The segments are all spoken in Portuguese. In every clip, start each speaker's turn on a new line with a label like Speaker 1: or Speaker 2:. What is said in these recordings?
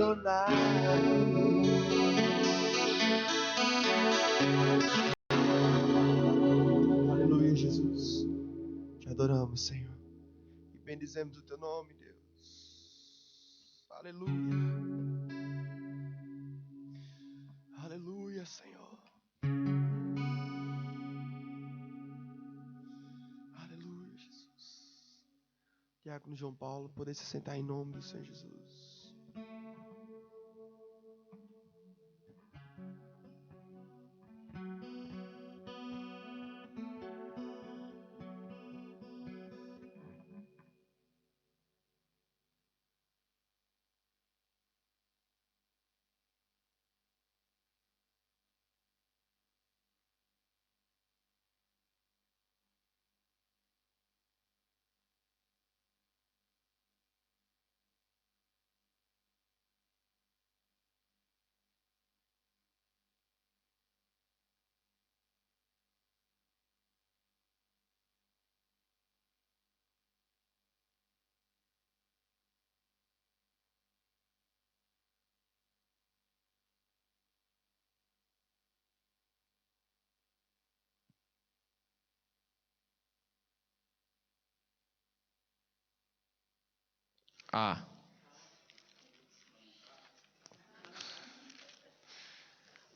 Speaker 1: apaixonado. Aleluia, Jesus. Te adoramos, Senhor. E bendizemos o teu nome, Deus. Aleluia. Aleluia, Senhor. Aleluia, Jesus. Diácono João Paulo, poder se sentar em nome do Senhor Jesus.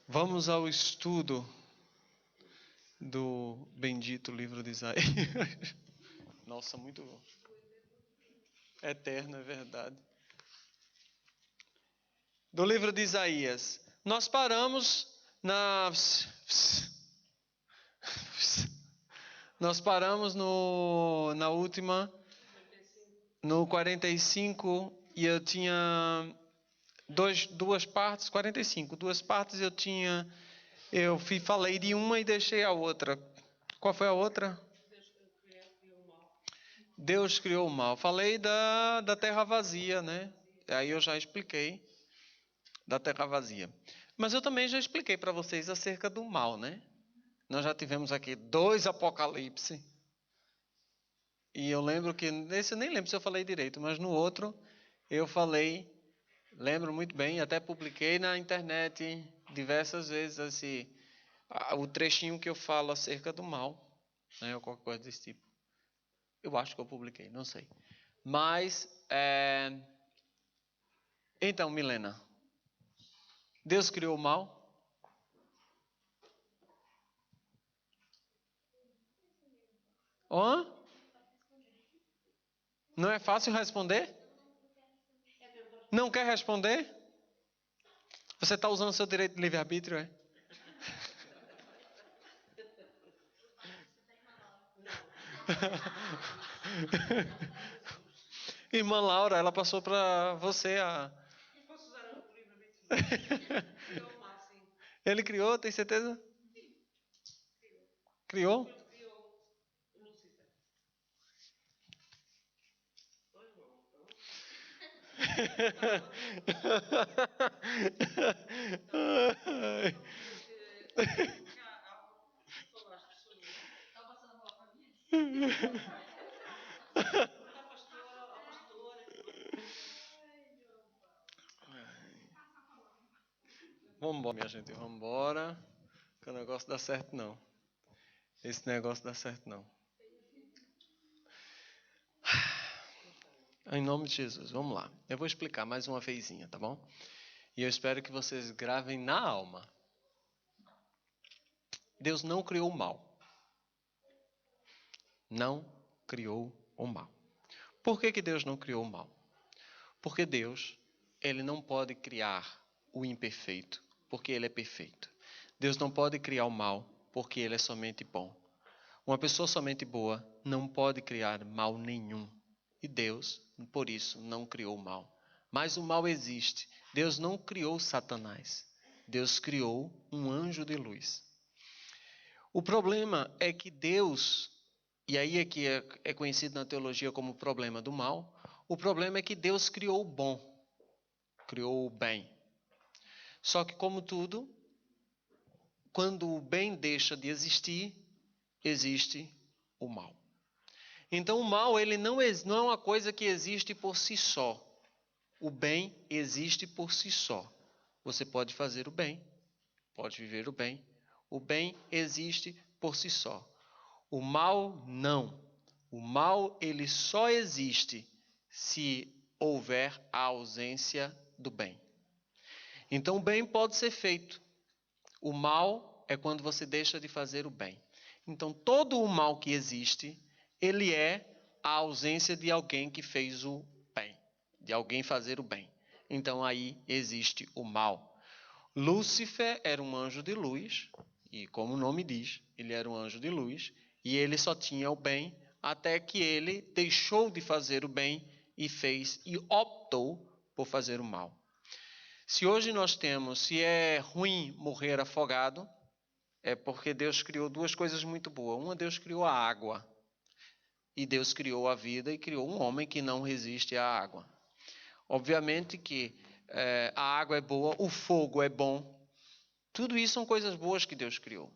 Speaker 1: Vamos ao estudo do bendito livro de Isaías. Nossa, muito bom. Eterno, é verdade. Do livro de Isaías. Nós paramos na última, no 45, e eu tinha duas partes, 45, duas partes falei de uma e deixei a outra. Qual foi a outra? Deus criou o mal. Falei da terra vazia, né? Aí eu já expliquei da terra vazia. Mas eu também já expliquei para vocês acerca do mal, né? Nós já tivemos aqui 2 apocalipse. E eu lembro que, nesse eu nem lembro se eu falei direito, mas no outro eu falei, lembro muito bem, até publiquei na internet diversas vezes assim, o trechinho que eu falo acerca do mal, né? Ou qualquer coisa desse tipo. Eu acho que eu publiquei, não sei. Mas, então, Milena, Deus criou o mal? Hã? Não é fácil responder? Não quer responder? Você está usando seu direito de livre-arbítrio, é? Irmã Laura, ela passou para você a...
Speaker 2: Posso usar o livre-arbítrio? Criou uma assim.
Speaker 1: Ele criou, tem certeza? Criou?
Speaker 2: Criou Lúcifer. Está passando a bola para mim? A pastora.
Speaker 1: Vamos embora, minha gente, vamos embora. Que o negócio dá certo não. Esse negócio dá certo não. Em nome de Jesus, vamos lá. Eu vou explicar mais uma vezinha, tá bom? E eu espero que vocês gravem na alma. Deus não criou o mal. Não criou o mal. Por que Deus não criou o mal? Porque Deus, ele não pode criar o imperfeito, porque ele é perfeito. Deus não pode criar o mal, porque ele é somente bom. Uma pessoa somente boa não pode criar mal nenhum. E Deus, por isso, não criou o mal. Mas o mal existe. Deus não criou Satanás. Deus criou um anjo de luz. O problema é que Deus, e aí é que é conhecido na teologia como o problema do mal, o problema é que Deus criou o bom, criou o bem. Só que como tudo, quando o bem deixa de existir, existe o mal. Então o mal ele não é uma coisa que existe por si só. o bem existe por si só. Você pode fazer o bem, pode viver o bem. O bem existe por si só. O mal, não. O mal, ele só existe se houver a ausência do bem. Então, o bem pode ser feito. O mal é quando você deixa de fazer o bem. Então, todo o mal que existe, ele é a ausência de alguém que fez o bem, de alguém fazer o bem. Então, aí existe o mal. Lúcifer era um anjo de luz, e como o nome diz, ele era um anjo de luz, e ele só tinha o bem até que ele deixou de fazer o bem e optou por fazer o mal. Se hoje se é ruim morrer afogado, é porque Deus criou duas coisas muito boas. Uma, Deus criou a água. E Deus criou a vida e criou um homem que não resiste à água. Obviamente que a água é boa, o fogo é bom. Tudo isso são coisas boas que Deus criou.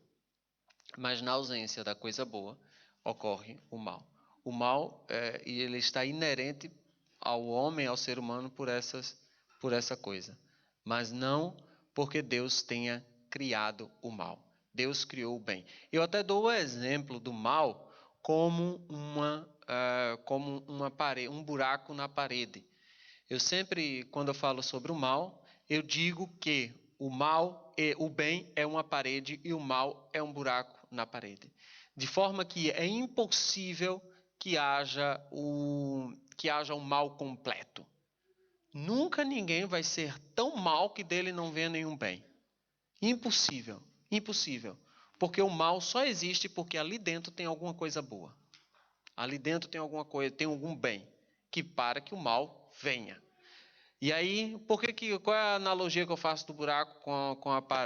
Speaker 1: Mas na ausência da coisa boa, ocorre o mal. O mal, e ele está inerente ao homem, ao ser humano, por essa coisa. Mas não porque Deus tenha criado o mal. Deus criou o bem. Eu até dou o exemplo do mal como uma parede, um buraco na parede. Eu sempre, quando eu falo sobre o mal, eu digo que o bem é uma parede e o mal é um buraco na parede. De forma que é impossível que haja um mal completo. Nunca ninguém vai ser tão mal que dele não venha nenhum bem. Impossível, impossível. Porque o mal só existe porque ali dentro tem alguma coisa boa. Ali dentro tem alguma coisa, tem algum bem que para que o mal venha. E aí, qual é a analogia que eu faço do buraco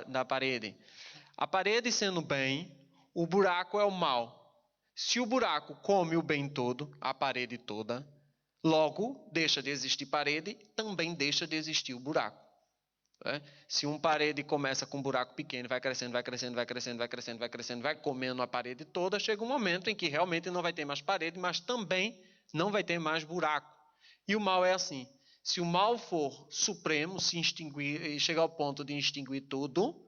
Speaker 1: da parede? A parede sendo bem, o buraco é o mal. Se o buraco come o bem todo, a parede toda, logo deixa de existir parede, também deixa de existir o buraco. Se uma parede começa com um buraco pequeno, vai crescendo, vai crescendo, vai crescendo, vai crescendo, vai crescendo, vai comendo a parede toda, chega um momento em que realmente não vai ter mais parede, mas também não vai ter mais buraco. E o mal é assim. Se o mal for supremo, se extinguir e chegar ao ponto de extinguir tudo,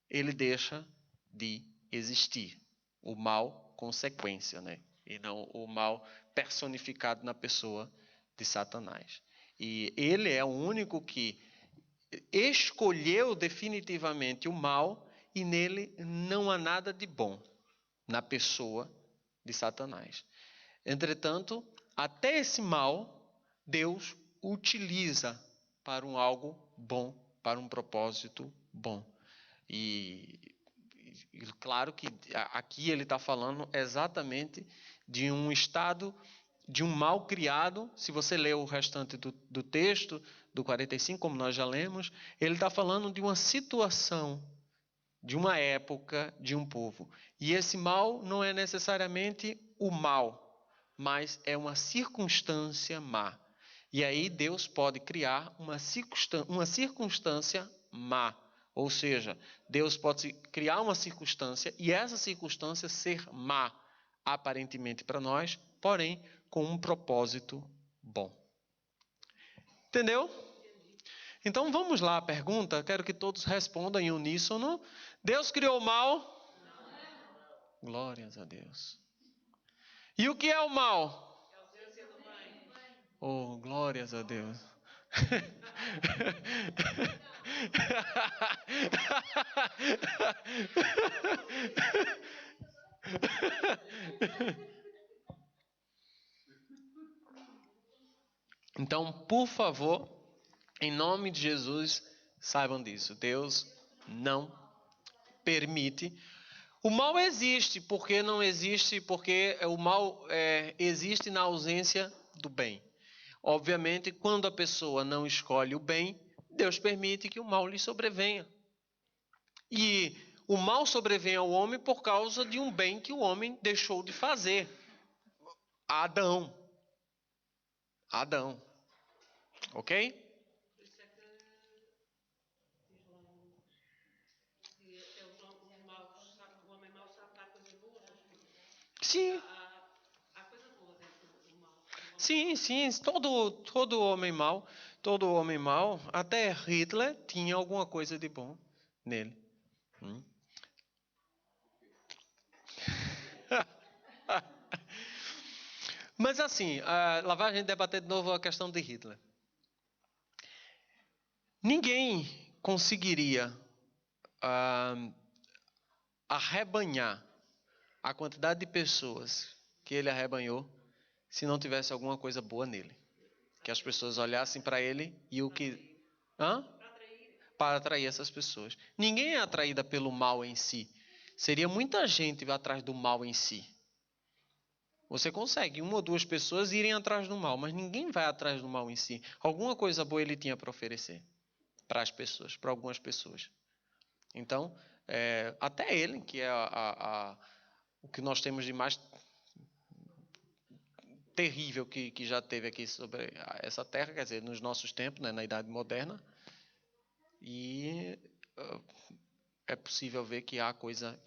Speaker 1: ele deixa de existir. O mal consequência, né? E não o mal personificado na pessoa de Satanás. E ele é o único que escolheu definitivamente o mal e nele não há nada de bom na pessoa de Satanás. Entretanto, até esse mal, Deus utiliza para algo bom, para um propósito bom. E claro que aqui ele está falando exatamente de um estado, de um mal criado. Se você ler o restante do texto, do 45, como nós já lemos, ele está falando de uma situação, de uma época, de um povo. E esse mal não é necessariamente o mal, mas é uma circunstância má. E aí Deus pode criar uma circunstância má. Ou seja, Deus pode criar uma circunstância e essa circunstância ser má, aparentemente para nós, porém com um propósito bom. Entendeu? Então vamos lá, a pergunta, quero que todos respondam em uníssono. Deus criou o mal? Não. Glórias a Deus. E o que é o mal? Oh, glórias a Deus. Então, por favor, em nome de Jesus, saibam disso. Deus não permite. O mal existe, porque não existe, porque o mal existe na ausência do bem. Obviamente, quando a pessoa não escolhe o bem, Deus permite que o mal lhe sobrevenha. E o mal sobrevém ao homem por causa de um bem que o homem deixou de fazer. Adão. Ok?
Speaker 2: Por isso é que diz lá o homem mau sabe dar coisas boas aos filhos.
Speaker 1: Sim.
Speaker 2: Há coisa boa dentro do mal.
Speaker 1: Sim, sim, todo homem mau, até Hitler tinha alguma coisa de bom nele. Mas assim, lá vai a gente debater de novo a questão de Hitler. Ninguém conseguiria arrebanhar a quantidade de pessoas que ele arrebanhou se não tivesse alguma coisa boa nele. Que as pessoas olhassem para ele e o que... Para atrair essas pessoas. Ninguém é atraída pelo mal em si. Seria muita gente atrás do mal em si. Você consegue uma ou duas pessoas irem atrás do mal, mas ninguém vai atrás do mal em si. Alguma coisa boa ele tinha para oferecer para as pessoas, para algumas pessoas. Então, até ele, que é o que nós temos de mais terrível que já teve aqui sobre essa terra, quer dizer, nos nossos tempos, né, na Idade Moderna, e é possível ver que há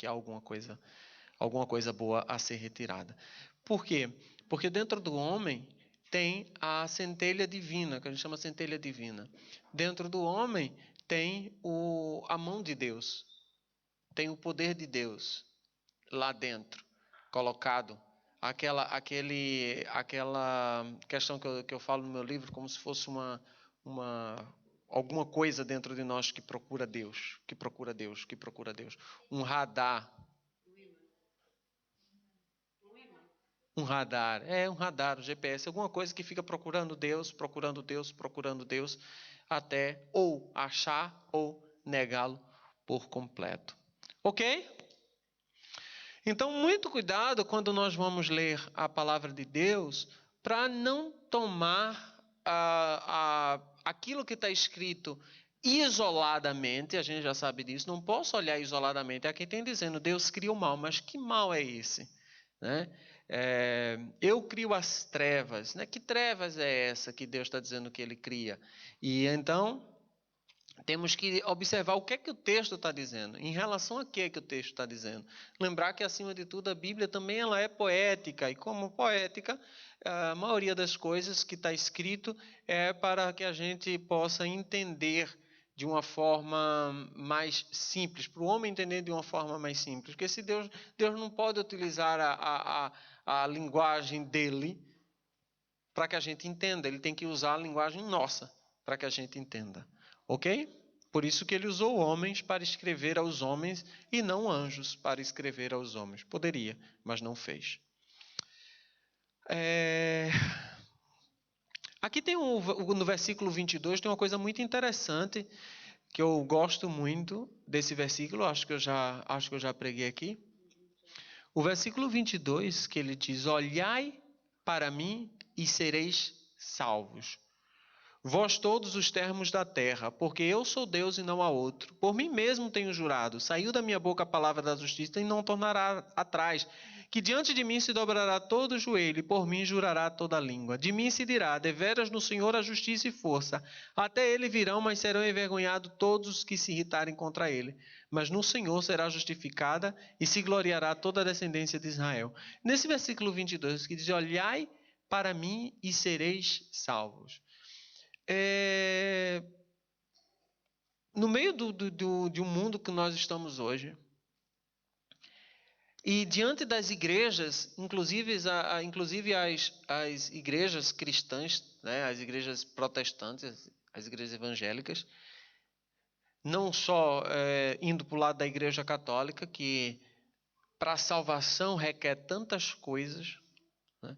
Speaker 1: alguma coisa boa a ser retirada. Por quê? Porque dentro do homem tem a centelha divina, que a gente chama centelha divina. Dentro do homem tem a mão de Deus, tem o poder de Deus lá dentro, colocado. Aquela questão que eu falo no meu livro, como se fosse alguma coisa dentro de nós que procura Deus, que procura Deus, que procura Deus. Um radar. Um radar, um GPS, alguma coisa que fica procurando Deus, procurando Deus, procurando Deus, até ou achar ou negá-lo por completo. Ok? Então, muito cuidado quando nós vamos ler a palavra de Deus, para não tomar aquilo que está escrito isoladamente. A gente já sabe disso, não posso olhar isoladamente. Aqui tem dizendo, Deus cria o mal, mas que mal é esse? Né? Eu crio as trevas, né? Que trevas é essa que Deus está dizendo que Ele cria? E então temos que observar o que é que o texto está dizendo, em relação a que é que o texto está dizendo. Lembrar que, acima de tudo, a Bíblia também ela é poética, e como poética, a maioria das coisas que está escrito é para que a gente possa entender de uma forma mais simples, para o homem entender de uma forma mais simples. Porque se Deus não pode utilizar a linguagem dele para que a gente entenda, ele tem que usar a linguagem nossa para que a gente entenda. Ok? Por isso que ele usou homens para escrever aos homens e não anjos para escrever aos homens. Poderia, mas não fez. Aqui tem no versículo 22 tem uma coisa muito interessante que eu gosto muito desse versículo. Acho que eu já preguei aqui. O versículo 22 que ele diz: olhai para mim e sereis salvos. Vós todos os termos da terra, porque eu sou Deus e não há outro. Por mim mesmo tenho jurado, saiu da minha boca a palavra da justiça e não tornará atrás. Que diante de mim se dobrará todo o joelho e por mim jurará toda a língua. De mim se dirá, deveras no Senhor a justiça e força. Até ele virão, mas serão envergonhados todos os que se irritarem contra ele. Mas no Senhor será justificada e se gloriará toda a descendência de Israel. Nesse versículo 22 que diz, olhai para mim e sereis salvos. No meio de um mundo que nós estamos hoje, e diante das igrejas, inclusive as igrejas cristãs, né, as igrejas protestantes, as igrejas evangélicas, não só indo para o lado da igreja católica, que para a salvação requer tantas coisas, né,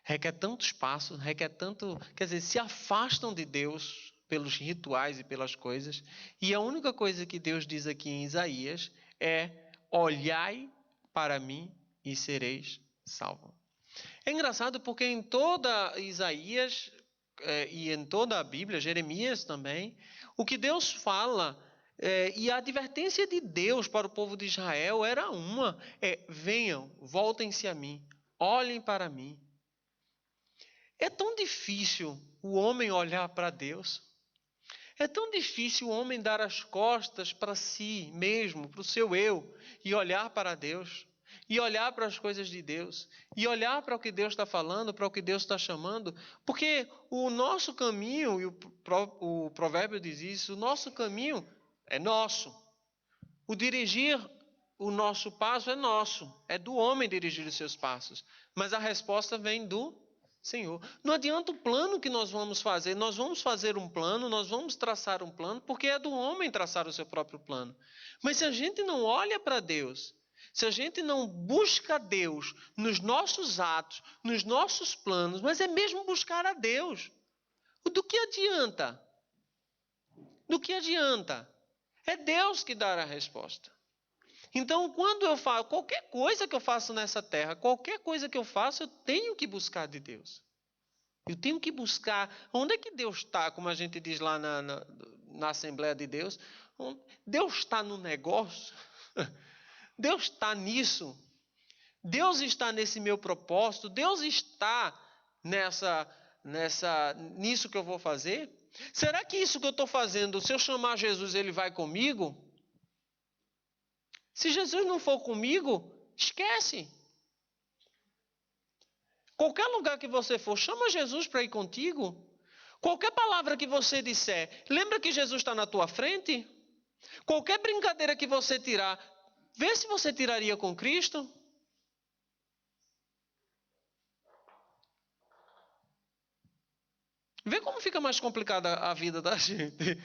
Speaker 1: requer tantos passos, requer tanto... Quer dizer, se afastam de Deus pelos rituais e pelas coisas. E a única coisa que Deus diz aqui em Isaías é: olhai para mim e sereis salvos. É engraçado porque em toda Isaías e em toda a Bíblia, Jeremias também, o que Deus fala e a advertência de Deus para o povo de Israel era uma: venham, voltem-se a mim, olhem para mim. É tão difícil o homem olhar para Deus. É tão difícil o homem dar as costas para si mesmo, para o seu eu, e olhar para Deus. e olhar para as coisas de Deus, e olhar para o que Deus está falando, para o que Deus está chamando, porque o nosso caminho, e o provérbio diz isso, o nosso caminho é nosso. O dirigir o nosso passo é nosso, é do homem dirigir os seus passos, mas a resposta vem do Senhor. Não adianta o plano que nós vamos fazer um plano, nós vamos traçar um plano, porque é do homem traçar o seu próprio plano. Mas se a gente não olha para Deus, se a gente não busca Deus nos nossos atos, nos nossos planos, mas é mesmo buscar a Deus, do que adianta? Do que adianta? É Deus que dá a resposta. Então, quando eu faço qualquer coisa que eu faço nessa terra, qualquer coisa que eu faço, eu tenho que buscar de Deus. Eu tenho que buscar onde é que Deus está, como a gente diz lá na Assembleia de Deus. Deus está no negócio. Deus está nisso. Deus está nesse meu propósito. Deus está nisso que eu vou fazer. Será que isso que eu estou fazendo, se eu chamar Jesus, ele vai comigo? Se Jesus não for comigo, esquece. Qualquer lugar que você for, chama Jesus para ir contigo. Qualquer palavra que você disser, lembra que Jesus está na tua frente? Qualquer brincadeira que você tirar, vê se você tiraria com Cristo. Vê como fica mais complicada a vida da gente.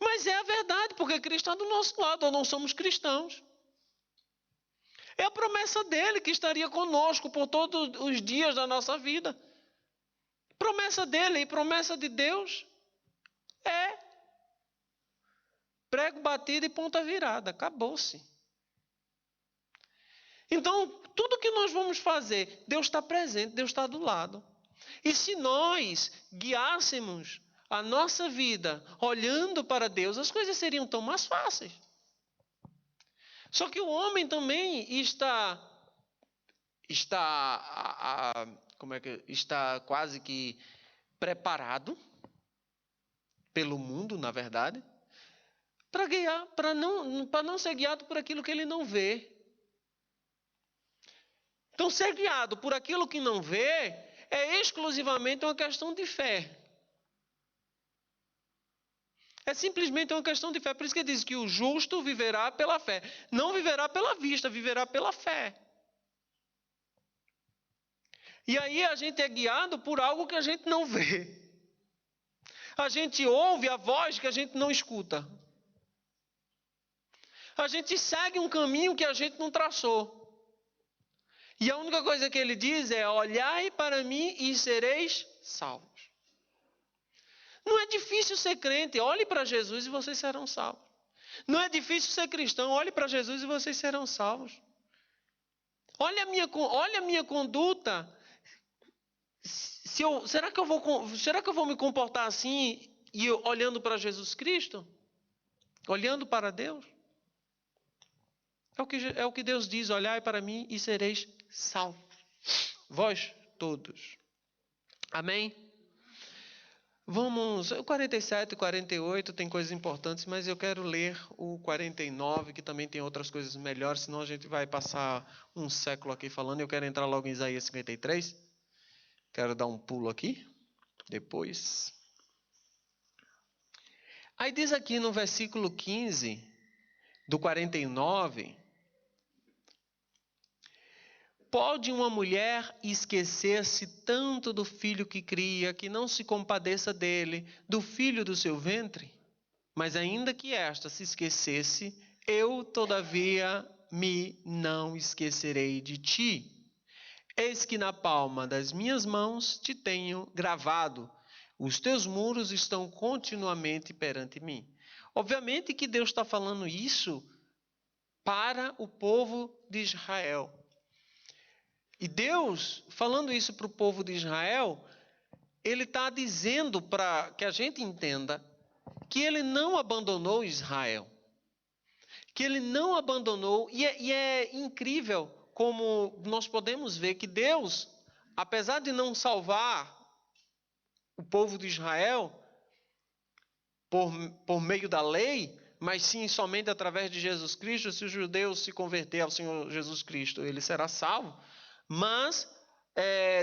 Speaker 1: Mas é a verdade, porque Cristo está do nosso lado, ou não somos cristãos. É a promessa dele que estaria conosco por todos os dias da nossa vida. Promessa dele e promessa de Deus é prego batido e ponta virada. Acabou-se. Então, tudo que nós vamos fazer, Deus está presente, Deus está do lado. E se nós guiássemos a nossa vida olhando para Deus, as coisas seriam tão mais fáceis. Só que o homem também está quase que preparado pelo mundo, na verdade, para não ser guiado por aquilo que ele não vê. Então, ser guiado por aquilo que não vê é exclusivamente uma questão de fé. É simplesmente uma questão de fé. Por isso que diz que o justo viverá pela fé. Não viverá pela vista, viverá pela fé. E aí a gente é guiado por algo que a gente não vê. A gente ouve a voz que a gente não escuta. A gente segue um caminho que a gente não traçou. E a única coisa que ele diz é: olhai para mim e sereis salvos. Não é difícil ser crente, olhe para Jesus e vocês serão salvos. Não é difícil ser cristão, olhe para Jesus e vocês serão salvos. Olha a minha conduta. Será que eu vou me comportar assim e olhando para Jesus Cristo? Olhando para Deus? É o que Deus diz: olhai para mim e sereis salvos. Vós todos. Amém? Vamos, o 47 e 48 tem coisas importantes, mas eu quero ler o 49, que também tem outras coisas melhores, senão a gente vai passar um século aqui falando. Eu quero entrar logo em Isaías 53. Quero dar um pulo aqui, depois. Aí diz aqui no versículo 15 do 49... Pode uma mulher esquecer-se tanto do filho que cria, que não se compadeça dele, do filho do seu ventre? Mas ainda que esta se esquecesse, eu, todavia, me não esquecerei de ti. Eis que na palma das minhas mãos te tenho gravado. Os teus muros estão continuamente perante mim. Obviamente que Deus está falando isso para o povo de Israel. E Deus, falando isso para o povo de Israel, ele está dizendo para que a gente entenda que ele não abandonou Israel. Que ele não abandonou, e é incrível como nós podemos ver que Deus, apesar de não salvar o povo de Israel por meio da lei, mas sim somente através de Jesus Cristo. Se o judeu se converter ao Senhor Jesus Cristo, ele será salvo. Mas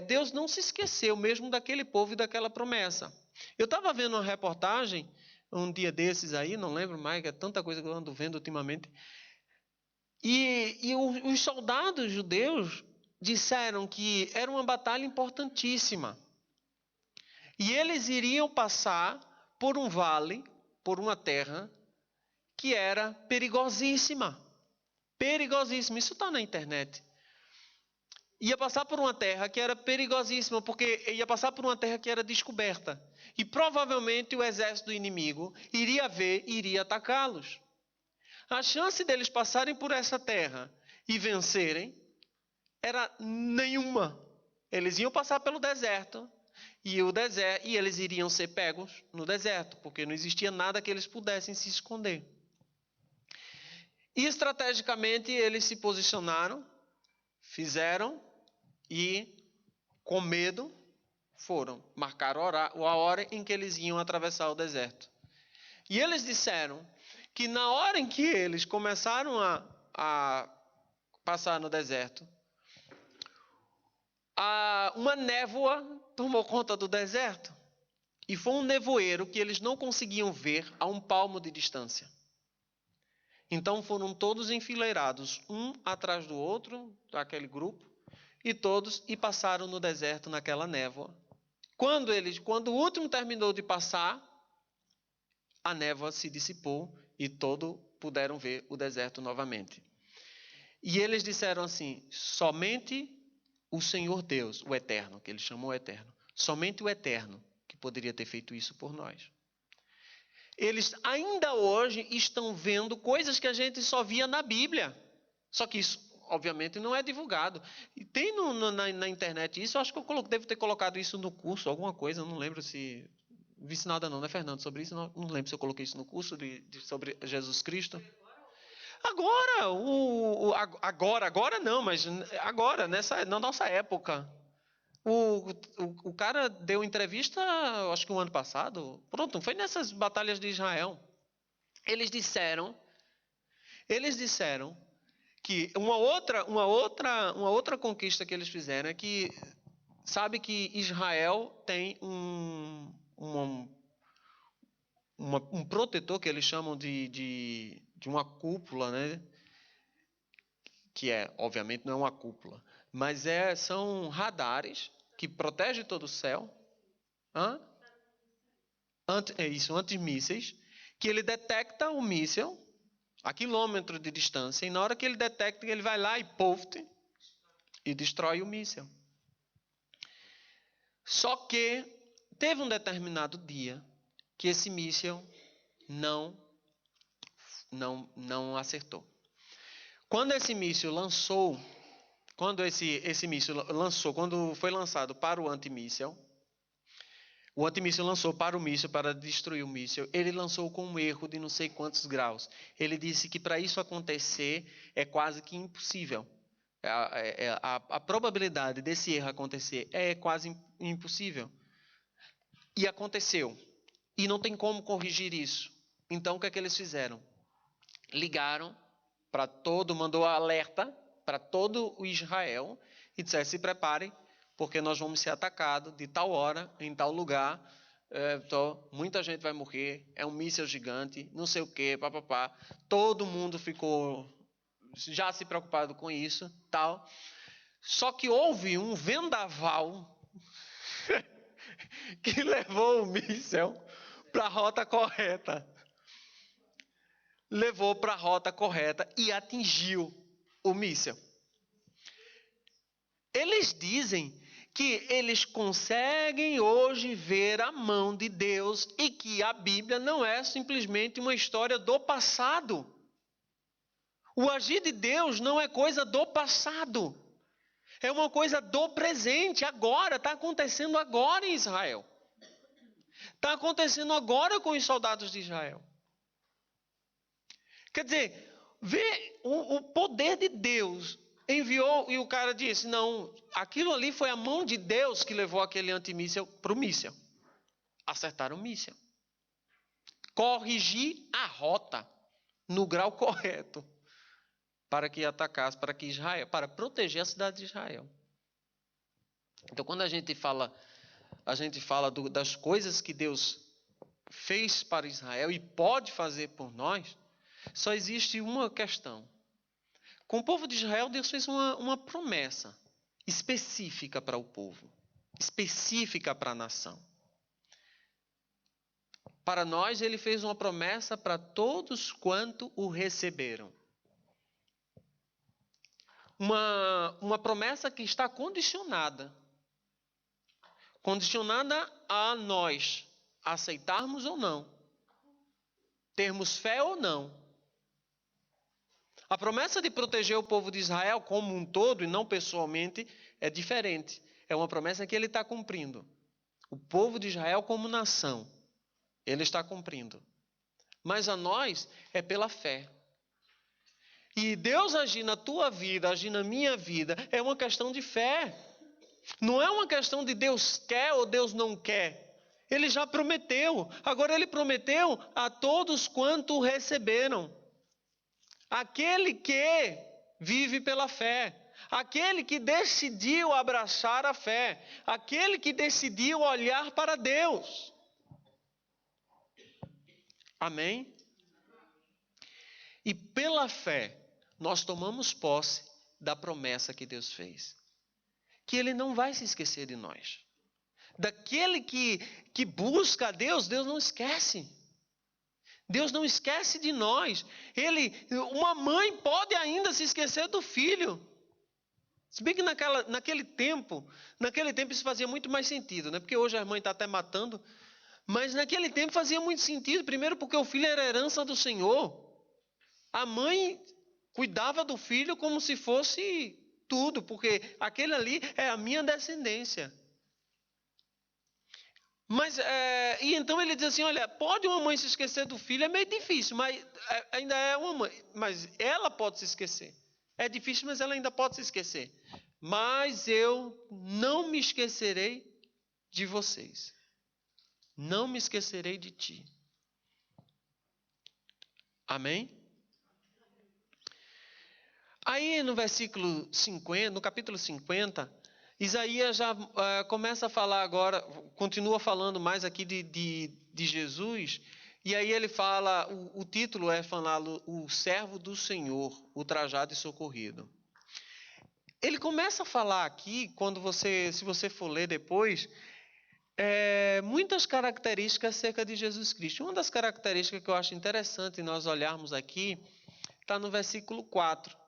Speaker 1: Deus não se esqueceu mesmo daquele povo e daquela promessa. Eu estava vendo uma reportagem um dia desses aí, não lembro mais, que é tanta coisa que eu ando vendo ultimamente. E os soldados judeus disseram que era uma batalha importantíssima. E eles iriam passar por um vale, por uma terra, que era perigosíssima. Perigosíssima. Isso está na internet. Ia passar por uma terra que era perigosíssima, porque ia passar por uma terra que era descoberta. E provavelmente o exército do inimigo iria ver e iria atacá-los. A chance deles passarem por essa terra e vencerem era nenhuma. Eles iam passar pelo deserto e eles iriam ser pegos no deserto, porque não existia nada que eles pudessem se esconder. E estrategicamente eles se posicionaram, fizeram e, com medo, foram. Marcaram a hora em que eles iam atravessar o deserto. E eles disseram que na hora em que eles começaram a passar no deserto, uma névoa tomou conta do deserto. E foi um nevoeiro que eles não conseguiam ver a um palmo de distância. Então foram todos enfileirados, um atrás do outro, daquele grupo, e passaram no deserto naquela névoa. Quando o último terminou de passar, a névoa se dissipou e todos puderam ver o deserto novamente. E eles disseram assim: somente o Senhor Deus, o Eterno, que eles chamam o Eterno, somente o Eterno que poderia ter feito isso por nós. Eles ainda hoje estão vendo coisas que a gente só via na Bíblia. Só que isso, obviamente, não é divulgado. E tem na internet isso, eu acho que eu devo ter colocado isso no curso, alguma coisa, eu não lembro se... Não vi nada não, né, Fernando, sobre isso? Não lembro se eu coloquei isso no curso sobre Jesus Cristo. Agora não, mas agora, na nossa época. O cara deu entrevista, acho que o ano passado, pronto, foi nessas batalhas de Israel. Eles disseram que uma outra conquista que eles fizeram é que, sabe que Israel tem um protetor que eles chamam de uma cúpula, né? Que obviamente não é uma cúpula, mas são radares que protegem todo o céu. Antimísseis, que ele detecta o míssil a quilômetro de distância, e na hora que ele detecta, ele vai lá e destrói o míssil. Só que teve um determinado dia que esse míssil não acertou. Quando esse míssil lançou, quando foi lançado para o antimíssil, o antimíssil lançou para o míssil, para destruir o míssil. Ele lançou com um erro de não sei quantos graus. Ele disse que para isso acontecer é quase que impossível. A probabilidade desse erro acontecer é quase impossível. E aconteceu. E não tem como corrigir isso. Então o que é que eles fizeram? Ligaram mandou alerta para todo o Israel e disseram: se preparem, porque nós vamos ser atacados de tal hora, em tal lugar, muita gente vai morrer, é um míssil gigante, não sei o quê, papapá. Todo mundo ficou já se preocupado com isso, tal. Só que houve um vendaval que levou o míssil para a rota correta. Levou para a rota correta e atingiu o míssil. Eles dizem que eles conseguem hoje ver a mão de Deus e que a Bíblia não é simplesmente uma história do passado. O agir de Deus não é coisa do passado. É uma coisa do presente, agora, está acontecendo agora em Israel. Está acontecendo agora com os soldados de Israel. Quer dizer, vê o poder de Deus. Enviou e o cara disse: não, aquilo ali foi a mão de Deus que levou aquele antimíssil para o míssil. Acertaram o míssil. Corrigir a rota. no grau correto para que atacasse, para proteger a cidade de Israel. Então, quando a gente fala das coisas que Deus fez para Israel e pode fazer por nós, só existe uma questão. Com o povo de Israel, Deus fez uma promessa específica para o povo, específica para a nação. Para nós, ele fez uma promessa para todos quanto o receberam. Uma promessa que está condicionada a nós aceitarmos ou não, termos fé ou não. A promessa de proteger o povo de Israel como um todo e não pessoalmente é diferente. É uma promessa que ele está cumprindo. O povo de Israel como nação, ele está cumprindo. Mas a nós é pela fé. E Deus agir na tua vida, agir na minha vida, é uma questão de fé. Não é uma questão de Deus quer ou Deus não quer. Ele já prometeu. Agora ele prometeu a todos quanto o receberam. Aquele que vive pela fé. Aquele que decidiu abraçar a fé. Aquele que decidiu olhar para Deus. Amém? E pela fé, nós tomamos posse da promessa que Deus fez. Que Ele não vai se esquecer de nós. Daquele que busca a Deus, Deus não esquece. Deus não esquece de nós. Uma mãe pode ainda se esquecer do filho. Se bem que naquele tempo isso fazia muito mais sentido, né? Porque hoje a mãe está até matando. Mas naquele tempo fazia muito sentido. Primeiro porque o filho era herança do Senhor. A mãe cuidava do filho como se fosse tudo, porque aquele ali é a minha descendência. Mas, e então ele diz assim, olha, pode uma mãe se esquecer do filho, é meio difícil, mas ainda é uma mãe. Mas ela pode se esquecer. É difícil, mas ela ainda pode se esquecer. Mas eu não me esquecerei de vocês. Não me esquecerei de ti. Amém? Aí no versículo 50, no capítulo 50, Isaías já começa a falar agora, continua falando mais aqui de Jesus, e aí ele fala, o título é falando o servo do Senhor, o trajado e socorrido. Ele começa a falar aqui, se você for ler depois, muitas características acerca de Jesus Cristo. Uma das características que eu acho interessante nós olharmos aqui, está no versículo 4.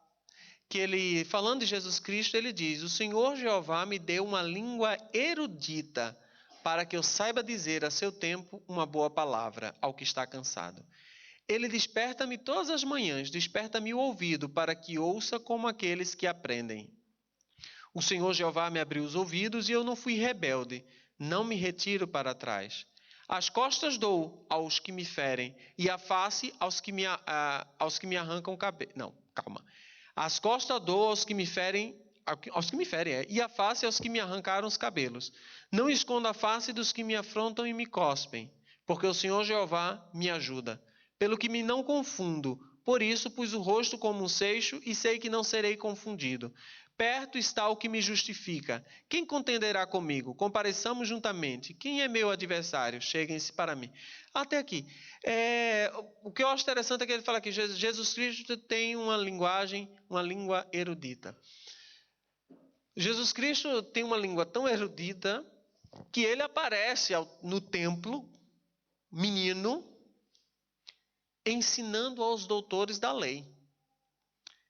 Speaker 1: Que ele, falando de Jesus Cristo, ele diz, o Senhor Jeová me deu uma língua erudita, para que eu saiba dizer a seu tempo uma boa palavra ao que está cansado. Ele desperta-me todas as manhãs, desperta-me o ouvido, para que ouça como aqueles que aprendem. O Senhor Jeová me abriu os ouvidos e eu não fui rebelde, não me retiro para trás. As costas dou aos que me ferem, e a face aos que me arrancam o cabelo. Não, calma. As costas dou aos que me ferem, e a face aos que me arrancaram os cabelos. Não escondo a face dos que me afrontam e me cospem, porque o Senhor Jeová me ajuda. Pelo que me não confundo, por isso pus o rosto como um seixo e sei que não serei confundido. Perto está o que me justifica. Quem contenderá comigo? Compareçamos juntamente. Quem é meu adversário? Cheguem-se para mim. Até aqui. O que eu acho interessante é que ele fala que Jesus Cristo tem uma língua erudita. Jesus Cristo tem uma língua tão erudita que ele aparece no templo, menino, ensinando aos doutores da lei.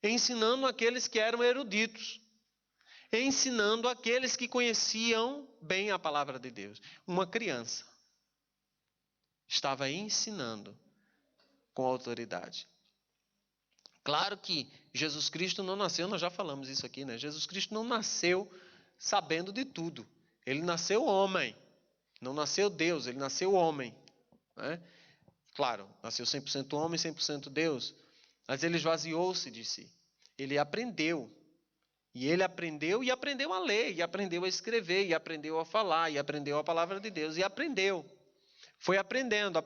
Speaker 1: Ensinando aqueles que eram eruditos. Ensinando aqueles que conheciam bem a palavra de Deus. Uma criança estava ensinando com autoridade. Claro que Jesus Cristo não nasceu, nós já falamos isso aqui, né? Jesus Cristo não nasceu sabendo de tudo. Ele nasceu homem. Não nasceu Deus, ele nasceu homem. Né? Claro, nasceu 100% homem, 100% Deus. Mas ele esvaziou-se de si. Ele aprendeu. E ele aprendeu a ler, e aprendeu a escrever, e aprendeu a falar, e aprendeu a palavra de Deus, e aprendeu. Foi aprendendo.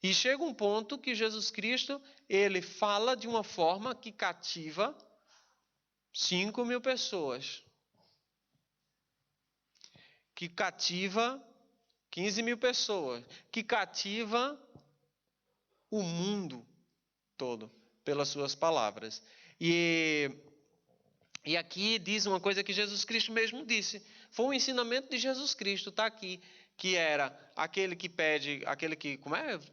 Speaker 1: E chega um ponto que Jesus Cristo, ele fala de uma forma que cativa 5.000 pessoas. Que cativa 15.000 pessoas. Que cativa o mundo todo pelas suas palavras. E aqui diz uma coisa que Jesus Cristo mesmo disse. Foi um ensinamento de Jesus Cristo, está aqui. Que era aquele que pede,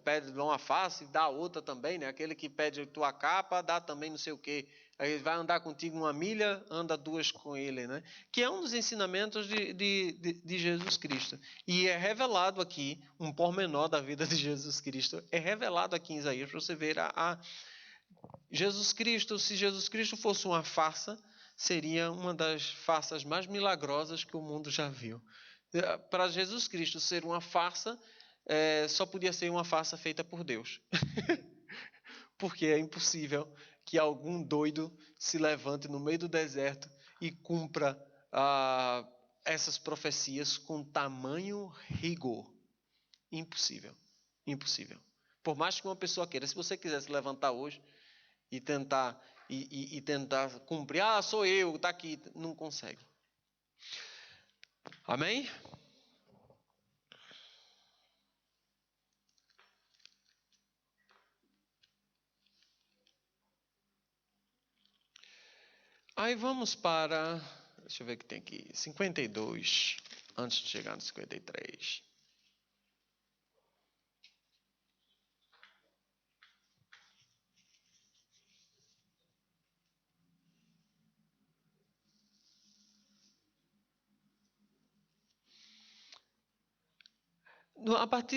Speaker 1: pede uma face, dá outra também, né? Aquele que pede tua capa, dá também não sei o quê. Aí ele vai andar contigo 1 milha, anda 2 com ele, né? Que é um dos ensinamentos de Jesus Cristo. E é revelado aqui, um pormenor da vida de Jesus Cristo, é revelado aqui em Isaías, para você ver Jesus Cristo, se Jesus Cristo fosse uma farsa, seria uma das farsas mais milagrosas que o mundo já viu. Para Jesus Cristo ser uma farsa, só podia ser uma farsa feita por Deus. Porque é impossível que algum doido se levante no meio do deserto e cumpra essas profecias com tamanho rigor. Impossível. Impossível. Por mais que uma pessoa queira. Se você quiser se levantar hoje e tentar cumprir, sou eu, está aqui, não consegue. Amém? Aí vamos para, deixa eu ver o que tem aqui, 52, antes de chegar no 53.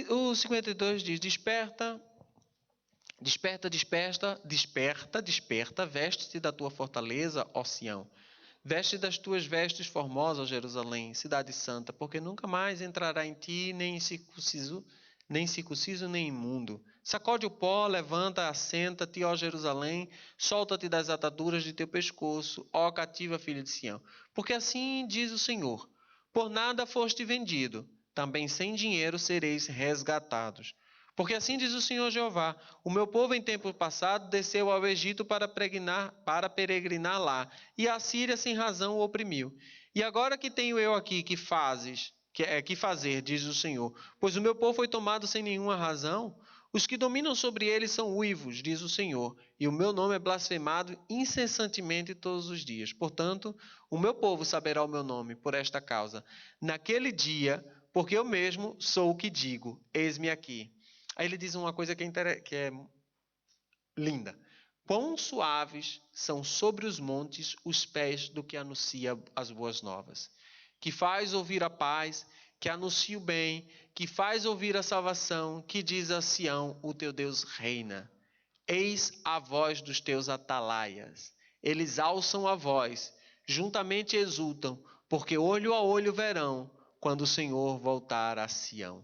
Speaker 1: O 52 diz: Desperta, veste-te da tua fortaleza, ó Sião. Veste das tuas vestes formosas, ó Jerusalém, cidade santa, porque nunca mais entrará em ti nem circunciso, nem imundo. Sacode o pó, levanta, assenta-te, ó Jerusalém, solta-te das ataduras de teu pescoço, ó cativa filha de Sião. Porque assim diz o Senhor: por nada foste vendido, também sem dinheiro sereis resgatados. Porque assim diz o Senhor Jeová: o meu povo em tempo passado desceu ao Egito para peregrinar lá, e a Síria sem razão o oprimiu. E agora que tenho eu aqui que fazer, diz o Senhor, pois o meu povo foi tomado sem nenhuma razão, os que dominam sobre ele são uivos, diz o Senhor, e o meu nome é blasfemado incessantemente todos os dias. Portanto, o meu povo saberá o meu nome por esta causa. Naquele dia, porque eu mesmo sou o que digo, eis-me aqui. Aí ele diz uma coisa que é linda. Quão suaves são sobre os montes os pés do que anuncia as boas novas, que faz ouvir a paz, que anuncia o bem, que faz ouvir a salvação, que diz a Sião: o teu Deus reina. Eis a voz dos teus atalaias. Eles alçam a voz, juntamente exultam, porque olho a olho verão, quando o Senhor voltar a Sião.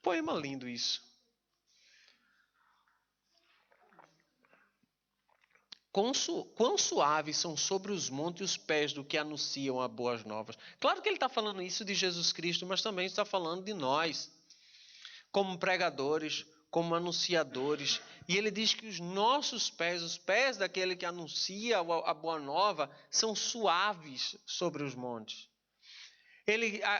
Speaker 1: Poema lindo isso. Quão suaves são sobre os montes os pés do que anunciam as boas novas. Claro que ele está falando isso de Jesus Cristo, mas também está falando de nós, como pregadores, como anunciadores. E ele diz que os nossos pés, os pés daquele que anuncia a boa nova, são suaves sobre os montes.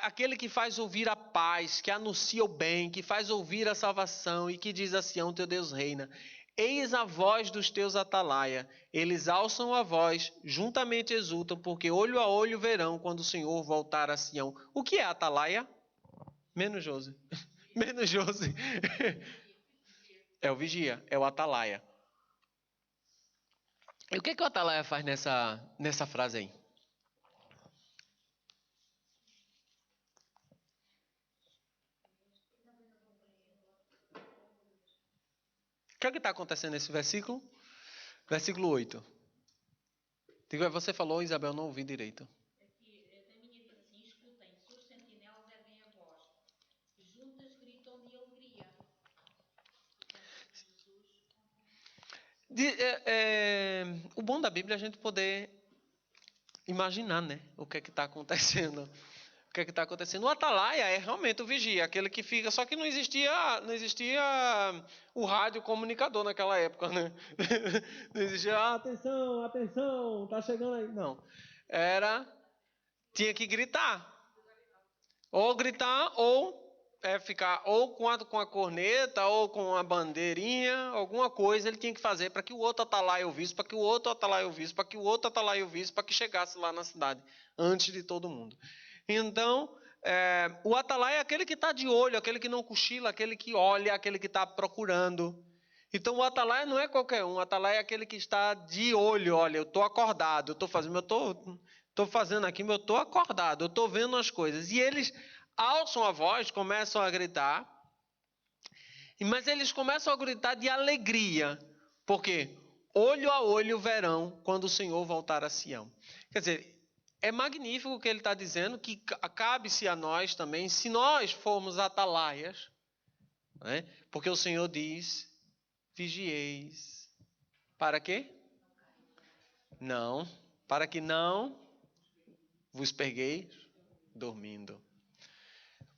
Speaker 1: Aquele que faz ouvir a paz, que anuncia o bem, que faz ouvir a salvação e que diz a Sião: teu Deus reina. Eis a voz dos teus atalaia, eles alçam a voz, juntamente exultam, porque olho a olho verão quando o Senhor voltar a Sião. O que é atalaia? Menos Josi. Menos Josi. É o vigia, é o atalaia. E o que o atalaia faz nessa frase aí? O que está acontecendo nesse versículo? Versículo 8. Você falou, Isabel, não ouvi direito.
Speaker 2: Aqui, na minha diz assim: escutem, seus sentinelas erguem a voz, juntas gritam de alegria.
Speaker 1: O bom da Bíblia é a gente poder imaginar, né? O que está acontecendo. que é que está acontecendo? O atalaia é realmente o vigia, aquele que fica, só que não existia o rádio comunicador naquela época, né? Não existia, atenção, atenção, tá chegando aí. Não, tinha que gritar. Ou gritar, ou ficar ou com a corneta, ou com a bandeirinha, alguma coisa ele tinha que fazer para que o outro atalaia ouvisse, para que o outro atalaia ouvisse, para que o outro atalaia ouvisse, para que chegasse lá na cidade, antes de todo mundo. Então, o atalaia é aquele que está de olho, aquele que não cochila, aquele que olha, aquele que está procurando. Então, o atalaia não é qualquer um, o atalaia é aquele que está de olho, olha, eu estou acordado, eu estou fazendo aqui, mas eu estou acordado, eu estou vendo as coisas. E eles alçam a voz, começam a gritar, mas eles começam a gritar de alegria, porque olho a olho verão quando o Senhor voltar a Sião. Quer dizer, é magnífico o que ele está dizendo, que cabe-se a nós também, se nós formos atalaias, né? Porque o Senhor diz, vigieis. Para quê? Não, para que não vos pegueis dormindo.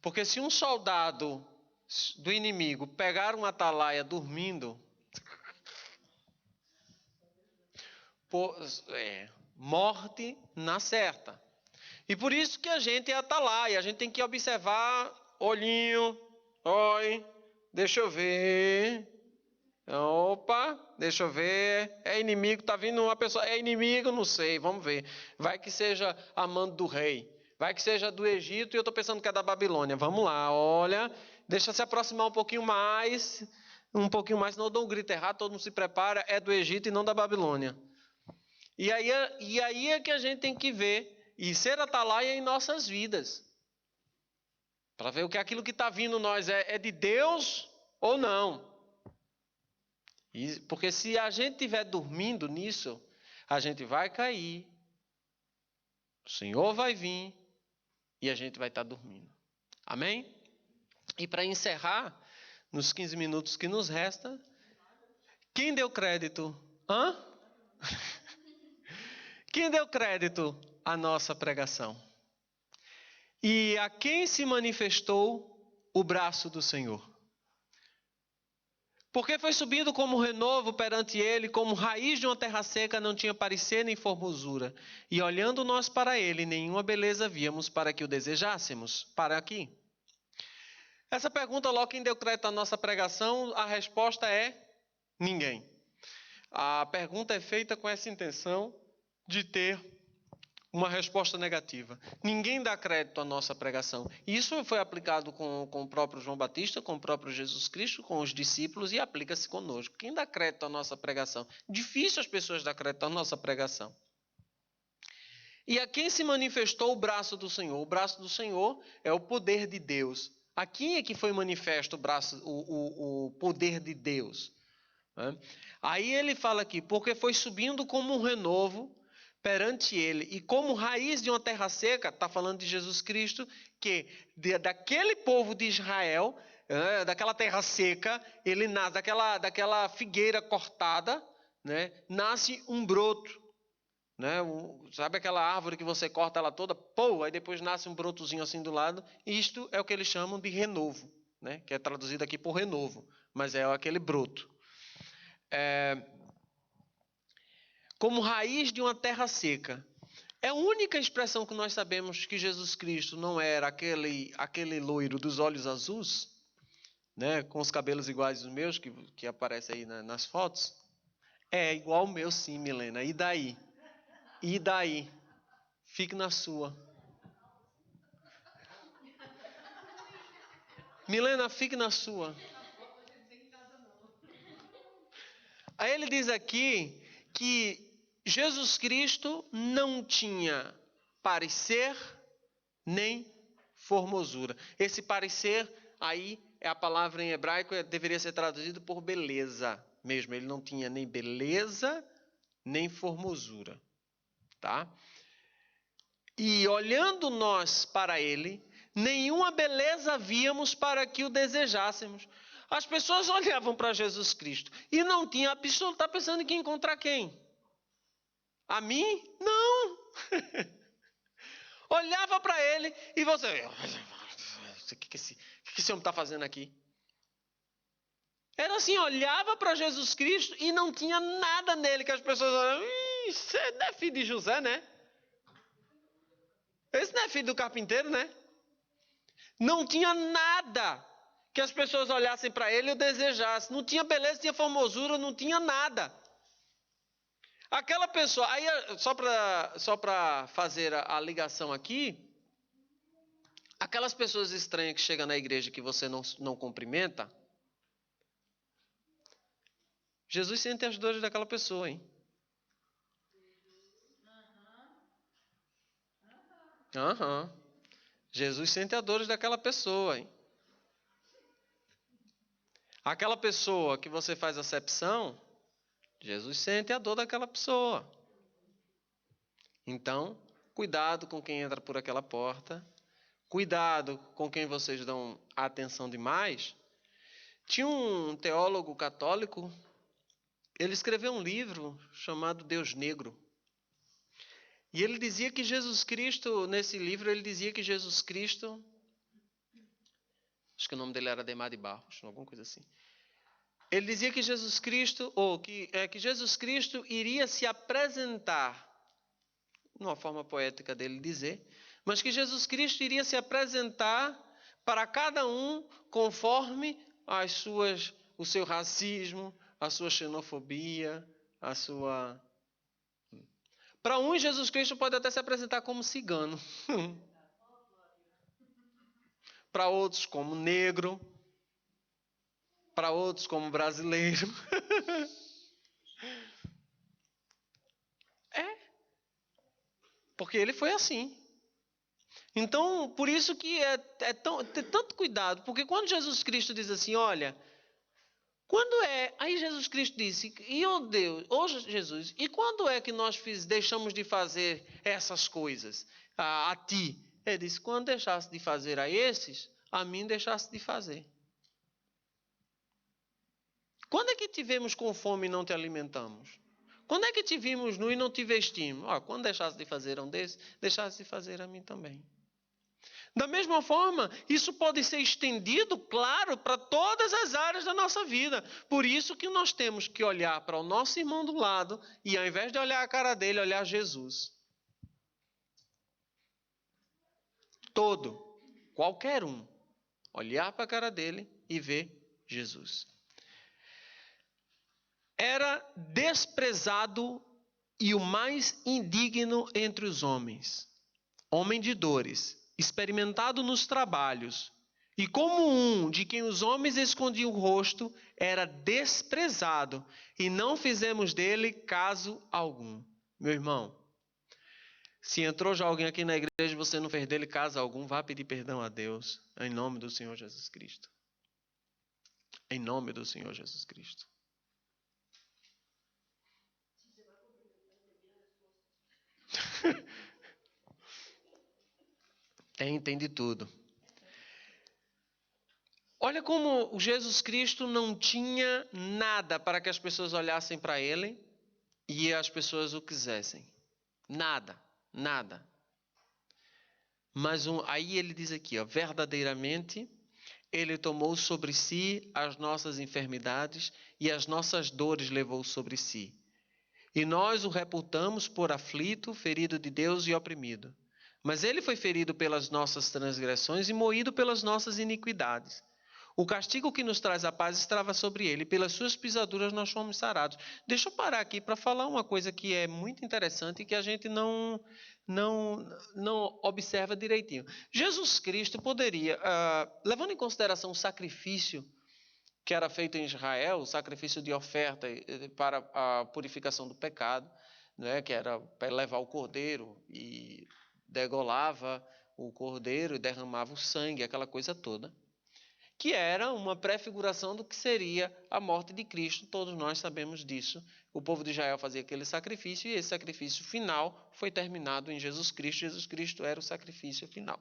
Speaker 1: Porque se um soldado do inimigo pegar um atalaia dormindo, morte na certa. E por isso que a gente é atalaia, a gente tem que observar, olhinho, oi, deixa eu ver, opa, deixa eu ver, é inimigo, tá vindo uma pessoa, é inimigo, não sei, vamos ver, vai que seja amante do rei, vai que seja do Egito e eu estou pensando que é da Babilônia, vamos lá, olha, deixa se aproximar um pouquinho mais, senão eu dou um grito errado, todo mundo se prepara, é do Egito e não da Babilônia. E aí é que a gente tem que ver e ser atalaia em nossas vidas. Para ver o que aquilo que está vindo nós é de Deus ou não. Porque se a gente estiver dormindo nisso, a gente vai cair, o Senhor vai vir e a gente vai estar dormindo. Amém? E para encerrar, nos 15 minutos que nos resta, quem deu crédito? Quem deu crédito à nossa pregação? E a quem se manifestou o braço do Senhor? Porque foi subindo como renovo perante ele, como raiz de uma terra seca, não tinha parecer nem formosura. E olhando nós para ele, nenhuma beleza víamos para que o desejássemos. Para aqui. Essa pergunta, logo quem deu crédito à nossa pregação, a resposta é ninguém. A pergunta é feita com essa intenção de ter uma resposta negativa. Ninguém dá crédito à nossa pregação. Isso foi aplicado com o próprio João Batista, com o próprio Jesus Cristo, com os discípulos e aplica-se conosco. Quem dá crédito à nossa pregação? Difícil as pessoas dar crédito à nossa pregação. E a quem se manifestou o braço do Senhor? O braço do Senhor é o poder de Deus. A quem é que foi manifesto o poder de Deus? Aí ele fala aqui, porque foi subindo como um renovo perante ele, e como raiz de uma terra seca, está falando de Jesus Cristo, que daquele povo de Israel, daquela terra seca, ele nasce, daquela figueira cortada, né, nasce um broto. Né, sabe aquela árvore que você corta ela toda, aí depois nasce um brotozinho assim do lado, isto é o que eles chamam de renovo, né, que é traduzido aqui por renovo, mas é aquele broto. Como raiz de uma terra seca. É a única expressão que nós sabemos que Jesus Cristo não era aquele loiro dos olhos azuis, né, com os cabelos iguais aos meus, que aparece aí nas fotos. É igual o meu sim, Milena. E daí? E daí? Fique na sua. Milena, fique na sua. Aí ele diz aqui que Jesus Cristo não tinha parecer nem formosura. Esse parecer aí é a palavra em hebraico, deveria ser traduzido por beleza mesmo. Ele não tinha nem beleza nem formosura, tá? E olhando nós para ele, nenhuma beleza víamos para que o desejássemos. As pessoas olhavam para Jesus Cristo e não tinha absoluto. Está pensando em que encontrar quem? A mim? Não! Olhava para ele e você... O que esse homem está fazendo aqui? Era assim, olhava para Jesus Cristo e não tinha nada nele, que as pessoas olhavam, você não é filho de José, né? Esse não é filho do carpinteiro, né? Não tinha nada que as pessoas olhassem para ele e o desejassem. Não tinha beleza, tinha formosura, não tinha nada. Aquela pessoa, aí só para fazer a ligação aqui, aquelas pessoas estranhas que chegam na igreja que você não cumprimenta, Jesus sente as dores daquela pessoa, hein? Aham. Jesus sente as dores daquela pessoa, hein? Aquela pessoa que você faz acepção, Jesus sente a dor daquela pessoa. Então, cuidado com quem entra por aquela porta. Cuidado com quem vocês dão atenção demais. Tinha um teólogo católico, ele escreveu um livro chamado Deus Negro. E ele dizia que Jesus Cristo, nesse livro, ele dizia que Jesus Cristo, acho que o nome dele era Ademar de Barros, alguma coisa assim. Ele dizia que Jesus Cristo, que Jesus Cristo iria se apresentar, uma forma poética dele dizer, mas que Jesus Cristo iria se apresentar para cada um conforme o seu racismo, a sua xenofobia, a sua... Para uns, Jesus Cristo pode até se apresentar como cigano. Para outros, como negro. Para outros, como brasileiro. Porque ele foi assim. Então, por isso que ter tanto cuidado. Porque quando Jesus Cristo diz assim, olha... Aí Jesus Cristo disse, Jesus, e quando é que nós deixamos de fazer essas coisas a ti? Ele disse, quando deixasse de fazer a esses, a mim deixasse de fazer. Quando é que te vemos com fome e não te alimentamos? Quando é que te vimos nu e não te vestimos? Quando deixasse de fazer um desses, deixasse de fazer a mim também. Da mesma forma, isso pode ser estendido, claro, para todas as áreas da nossa vida. Por isso que nós temos que olhar para o nosso irmão do lado e, ao invés de olhar a cara dele, olhar Jesus. Qualquer um, olhar para a cara dele e ver Jesus. Era desprezado e o mais indigno entre os homens, homem de dores, experimentado nos trabalhos, e como um de quem os homens escondiam o rosto, era desprezado, e não fizemos dele caso algum. Meu irmão, se entrou já alguém aqui na igreja e você não fez dele caso algum, vá pedir perdão a Deus, em nome do Senhor Jesus Cristo. Em nome do Senhor Jesus Cristo. Tem de tudo. Olha como o Jesus Cristo não tinha nada para que as pessoas olhassem para ele e as pessoas o quisessem. Nada. Mas aí ele diz aqui, verdadeiramente, ele tomou sobre si as nossas enfermidades e as nossas dores levou sobre si. E nós o reputamos por aflito, ferido de Deus e oprimido. Mas ele foi ferido pelas nossas transgressões e moído pelas nossas iniquidades. O castigo que nos traz a paz estava sobre ele, e pelas suas pisaduras nós fomos sarados. Deixa eu parar aqui para falar uma coisa que é muito interessante e que a gente não observa direitinho. Jesus Cristo poderia, levando em consideração o sacrifício que era feito em Israel, o sacrifício de oferta para a purificação do pecado, né, que era para levar o cordeiro e degolava o cordeiro e derramava o sangue, aquela coisa toda, que era uma prefiguração do que seria a morte de Cristo. Todos nós sabemos disso. O povo de Israel fazia aquele sacrifício e esse sacrifício final foi terminado em Jesus Cristo. Jesus Cristo era o sacrifício final.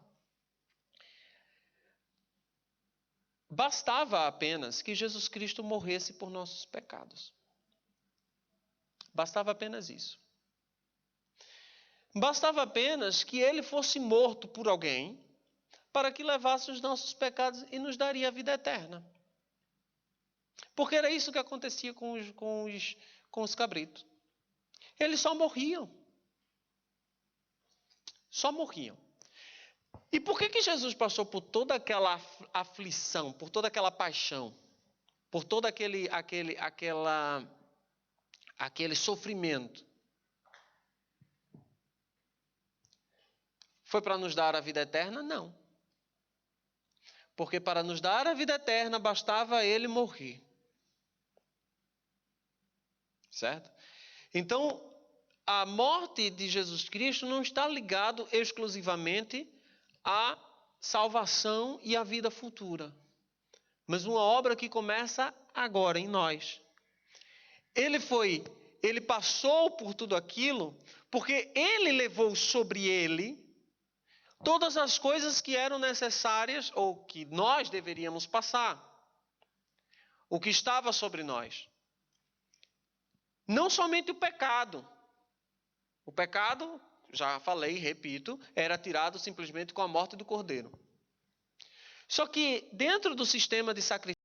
Speaker 1: Bastava apenas que Jesus Cristo morresse por nossos pecados. Bastava apenas isso. Bastava apenas que ele fosse morto por alguém para que levasse os nossos pecados e nos daria a vida eterna. Porque era isso que acontecia com os cabritos. Eles só morriam. Só morriam. E por que Jesus passou por toda aquela aflição, por toda aquela paixão, por todo aquele sofrimento? Foi para nos dar a vida eterna? Não. Porque para nos dar a vida eterna bastava ele morrer. Certo? Então, a morte de Jesus Cristo não está ligado exclusivamente à salvação e à vida futura, mas uma obra que começa agora em nós. Ele passou por tudo aquilo porque ele levou sobre ele todas as coisas que eram necessárias ou que nós deveríamos passar. O que estava sobre nós. Não somente o pecado. O pecado, já falei, repito, era tirado simplesmente com a morte do cordeiro. Só que dentro do sistema de sacrifício